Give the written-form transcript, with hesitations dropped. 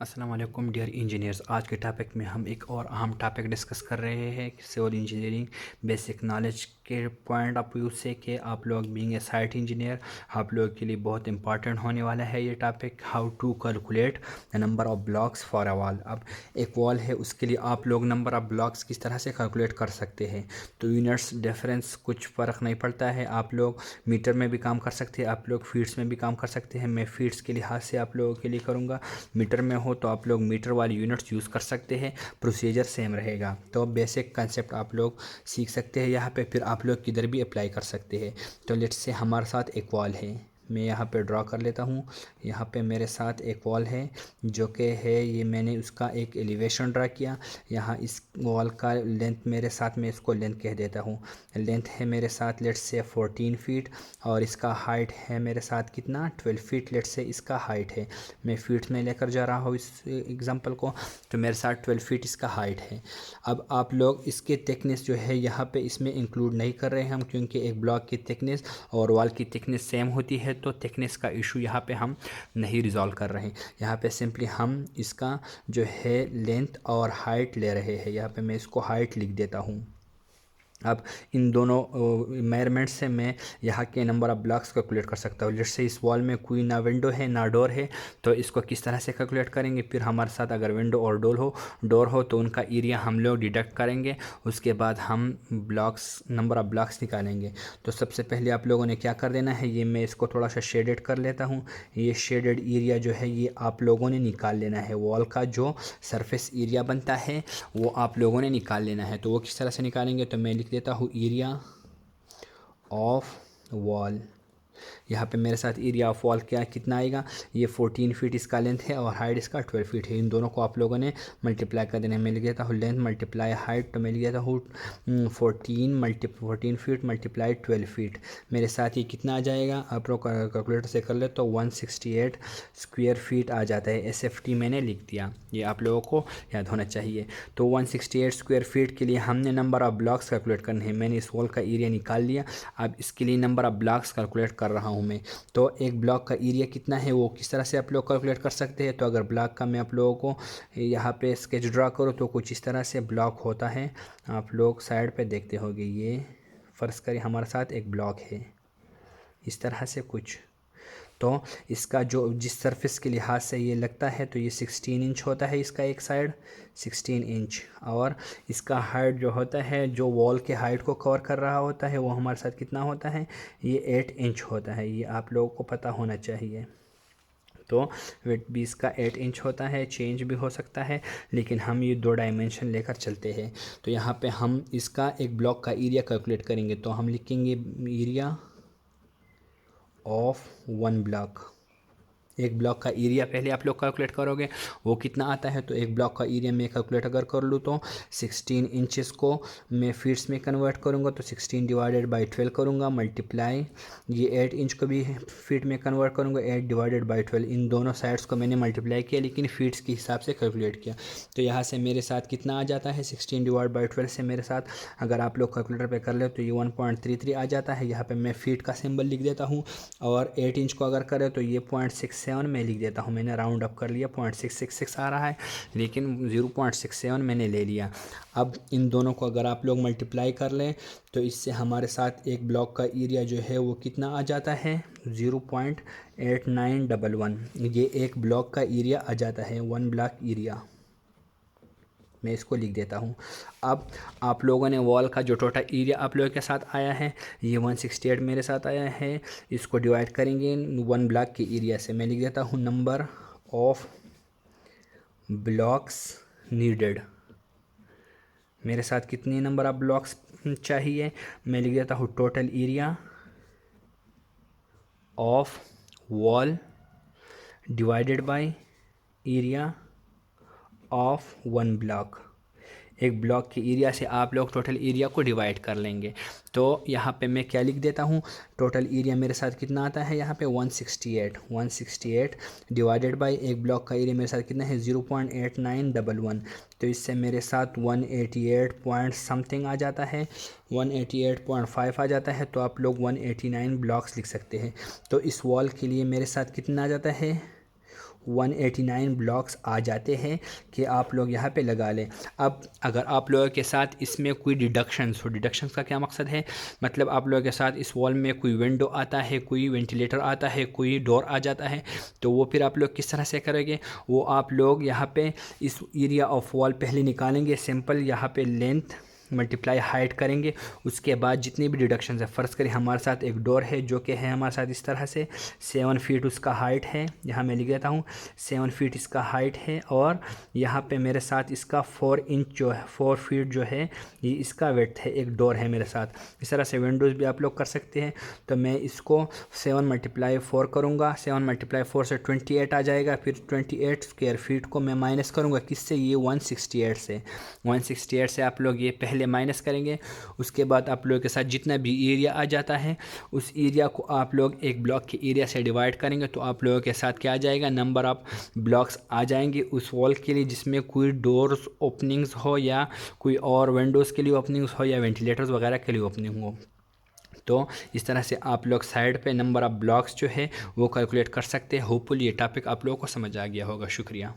अस्सलाम वालेकुम dear engineers. आज के टॉपिक में हम एक और अहम टॉपिक डिस्कस कर रहे हैं सिविल इंजीनियरिंग बेसिक नॉलेज के पॉइंट ऑफ व्यू से कि आप लोग बीइंग ए साइट इंजीनियर आप लोगों के लिए बहुत इंपॉर्टेंट होने वाला है ये topic, how to calculate the number of blocks for a wall. अब एक वॉल है, उसके लिए आप लोग नंबर ऑफ ब्लॉक्स किस तरह से कैलकुलेट कर सकते हैं। तो यूनिट्स डिफरेंस कुछ फ़र्क नहीं पड़ता है, आप लोग मीटर में भी काम कर सकते हैं, आप लोग फीट्स में भी काम कर सकते हैं। मैं फीट्स के लिहाज से आप लोगों के लिए करूँगा। मीटर में हो तो आप लोग मीटर वाली यूनिट्स यूज़ कर सकते हैं, प्रोसीजर सेम रहेगा। तो बेसिक कंसेप्ट आप लोग सीख सकते हैं यहाँ पे, फिर आप लोग किधर भी अप्लाई कर सकते हैं। तो लेट्स से हमारे साथ एक वॉल है, मैं यहाँ पे ड्रॉ कर लेता हूँ। यहाँ पे मेरे साथ एक वॉल है जो कि है ये मैंने उसका एक एलिवेशन ड्रा किया। यहाँ इस वॉल का लेंथ मेरे साथ, मैं इसको लेंथ कह देता हूँ। लेंथ है मेरे साथ लेट्स से 14 फीट और इसका हाइट है मेरे साथ कितना 12 फीट लेट्स से इसका हाइट है। मैं फीट में लेकर जा रहा हूँ इस एग्जांपल को, तो मेरे साथ 12 फीट इसका हाइट है। अब आप लोग इसके थिकनेस जो है यहाँ पे इसमें इंक्लूड नहीं कर रहे हैं हम, क्योंकि एक ब्लॉक की थिकनेस और वॉल की थिकनेस सेम होती है, तो थिकनेस का इशू यहाँ पे हम नहीं रिजॉल्व कर रहे हैं। यहाँ पे सिंपली हम इसका जो है लेंथ और हाइट ले रहे हैं। यहाँ पे मैं इसको हाइट लिख देता हूँ। अब इन दोनों मेजरमेंट से मैं यहाँ के नंबर ऑफ़ ब्लॉक्स कैलकुलेट कर सकता हूँ। जैसे इस वॉल में कोई ना विंडो है ना डोर है, तो इसको किस तरह से कैलकुलेट करेंगे। फिर हमारे साथ अगर विंडो और डोर हो तो उनका एरिया हम लोग डिडक्ट करेंगे, उसके बाद हम ब्लॉक्स नंबर ऑफ़ ब्लॉक्स निकालेंगे। तो सबसे पहले आप लोगों ने क्या कर देना है, ये मैं इसको थोड़ा सा शेडेड कर लेता हूँ। ये शेडेड एरिया जो है ये आप लोगों ने निकाल लेना है। वॉल का जो सरफेस एरिया बनता है वो आप लोगों ने निकाल लेना है। तो वो किस तरह से निकालेंगे, तो मैं लिख देता हूँ एरिया ऑफ वॉल। यहाँ पे मेरे साथ एरिया ऑफ वॉल क्या कितना आएगा, ये 14 फीट इसका लेंथ है और हाइट इसका 12 फीट है। इन दोनों को आप लोगों ने मल्टीप्लाई कर देना है। मैं लिख देता हूँ लेंथ मल्टीप्लाई हाइट, तो मैं लिख देता हूँ 14 फीट मल्टीप्लाई 12 फीट। मेरे साथ ये कितना आ जाएगा, आप लोग कैलकुलेटर से कर ले तो 168 स्क्वायर फीट आ जाता है। SFT मैंने लिख दिया, ये आप लोगों को याद होना चाहिए। तो 168 स्क्वायर फीट के लिए हमने नंबर ऑफ़ ब्लॉक्स कैलकुलेट करने हैं। मैंने इस वॉल का एरिया निकाल लिया, अब इसके लिए नंबर ऑफ़ ब्लॉक्स कैलकुलेट कर रहा हूँ मैं। तो एक ब्लॉक का एरिया कितना है वो किस तरह से आप लोग कैलकुलेट कर सकते हैं। तो अगर ब्लॉक का मैं आप लोगों को यहाँ पे स्केच ड्रा करूँ तो कुछ इस तरह से ब्लॉक होता है। आप लोग साइड पे देखते होंगे, ये फ़र्ज़ करें हमारे साथ एक ब्लॉक है इस तरह से कुछ। तो इसका जो जिस सरफेस के लिहाज से ये लगता है तो ये 16 इंच होता है, इसका एक साइड 16 इंच। और इसका हाइट जो होता है, जो वॉल के हाइट को कवर कर रहा होता है, वो हमारे साथ कितना होता है, ये 8 इंच होता है। ये आप लोगों को पता होना चाहिए। तो वेट भी इसका 8 इंच होता है, चेंज भी हो सकता है, लेकिन हम ये 2 डायमेंशन लेकर चलते हैं। तो यहाँ पे हम इसका एक ब्लॉक का एरिया कैलकुलेट करेंगे, तो हम लिखेंगे एरिया ऑफ वन ब्लॉक। एक ब्लॉक का एरिया पहले आप लोग कैलकुलेट करोगे वो कितना आता है। तो एक ब्लॉक का एरिया मैं कैलकुलेट अगर कर लूँ तो 16 इंचेस को मैं फीट्स में कन्वर्ट करूँगा, तो 16 डिवाइडेड बाई 12 करूँगा मल्टीप्लाई, ये 8 इंच को भी फीट में कन्वर्ट करूँगा, 8 डिवाइडेड बाई 12। इन दोनों साइड्स को मैंने मल्टीप्लाई किया लेकिन फीट्स के हिसाब से कैलकुलेट किया। तो यहाँ से मेरे साथ कितना आ जाता है, 16 डिवाइड बाई 12 से मेरे साथ अगर आप लोग कैलकुलेटर पर कर ले तो ये 1.33 आ जाता है। यहाँ पर मैं फीट का सिंबल लिख देता हूँ, और 8 इंच को अगर करें तो ये 0.67 में लिख देता हूँ। मैंने राउंड अप कर लिया, 0.666 आ रहा है लेकिन 0.67 मैंने ले लिया। अब इन दोनों को अगर आप लोग मल्टीप्लाई कर लें तो इससे हमारे साथ एक ब्लॉक का एरिया जो है वो कितना आ जाता है, 0.8911। ये एक ब्लॉक का एरिया आ जाता है, वन ब्लॉक एरिया। मैं इसको लिख देता हूँ। अब आप लोगों ने वॉल का जो टोटल एरिया आप लोगों के साथ आया है ये 168 मेरे साथ आया है, इसको डिवाइड करेंगे वन ब्लॉक के एरिया से। मैं लिख देता हूँ नंबर ऑफ ब्लॉक्स नीडेड। मेरे साथ कितने नंबर ऑफ ब्लॉक्स चाहिए, मैं लिख देता हूँ total area of wall divided by area of one block. एक ब्लॉक के एरिया से आप लोग टोटल एरिया को डिवाइड कर लेंगे। तो यहाँ पे मैं क्या लिख देता हूँ, टोटल एरिया मेरे साथ कितना आता है यहाँ पे 168 डिवाइडेड बाय एक ब्लॉक का एरिया मेरे साथ कितना है 0.8911। तो इससे मेरे साथ 188 पॉइंट समथिंग आ जाता है, 188.5 आ जाता है। तो आप लोग 189 ब्लॉक्स लिख सकते हैं। तो इस वॉल के लिए मेरे साथ कितना आ जाता है 189 ब्लॉक्स आ जाते हैं कि आप लोग यहाँ पे लगा लें। अब अगर आप लोगों के साथ इसमें कोई डिडक्शंस हो, डिडक्शंस का क्या मकसद है, मतलब आप लोगों के साथ इस वॉल में कोई विंडो आता है, कोई वेंटिलेटर आता है, कोई डोर आ जाता है, तो वो फिर आप लोग किस तरह से करेंगे, वो आप लोग यहाँ पे इस एरिया ऑफ वॉल पहले निकालेंगे। सिंपल यहाँ पे लेंथ मल्टीप्लाई हाइट करेंगे, उसके बाद जितनी भी डिडक्शन है, फ़र्ज़ करें हमारे साथ एक डोर है जो कि है हमारे साथ इस तरह से 7 फीट उसका हाइट है, यहाँ मैं लिख देता हूँ 7 फीट इसका हाइट है, और यहाँ पे मेरे साथ इसका 4 इंच जो है 4 फीट जो है ये इसका वेट है, एक डोर है मेरे साथ। इस तरह से विंडोज़ भी आप लोग कर सकते हैं। तो मैं इसको 7 मल्टीप्लाई 4 करूँगा, 7 मल्टीप्लाई 4 से 28 आ जाएगा, फिर 28 स्क्वायर फीट को मैं माइनस करूँगा किससे, ये 168 से। 168 से आप लोग ये पहले माइनस करेंगे। उसके बाद आप लोगों के साथ जितना भी एरिया आ जाता है उस एरिया को आप लोग एक ब्लॉक के एरिया से डिवाइड करेंगे, तो आप लोगों के साथ क्या आ जाएगा, नंबर ऑफ ब्लॉक्स आ जाएंगे उस वॉल के लिए जिसमें कोई डोर्स ओपनिंग्स हो या कोई और विंडोज़ के लिए ओपनिंग्स हो या वेंटिलेटर्स वगैरह के लिए ओपनिंग हो। तो इस तरह से आप लोग साइड पे नंबर ऑफ़ ब्लॉक्स जो है वो कैलकुलेट कर सकते हैं। होपफुली ये टॉपिक आप लोगों को समझ आ गया होगा। शुक्रिया।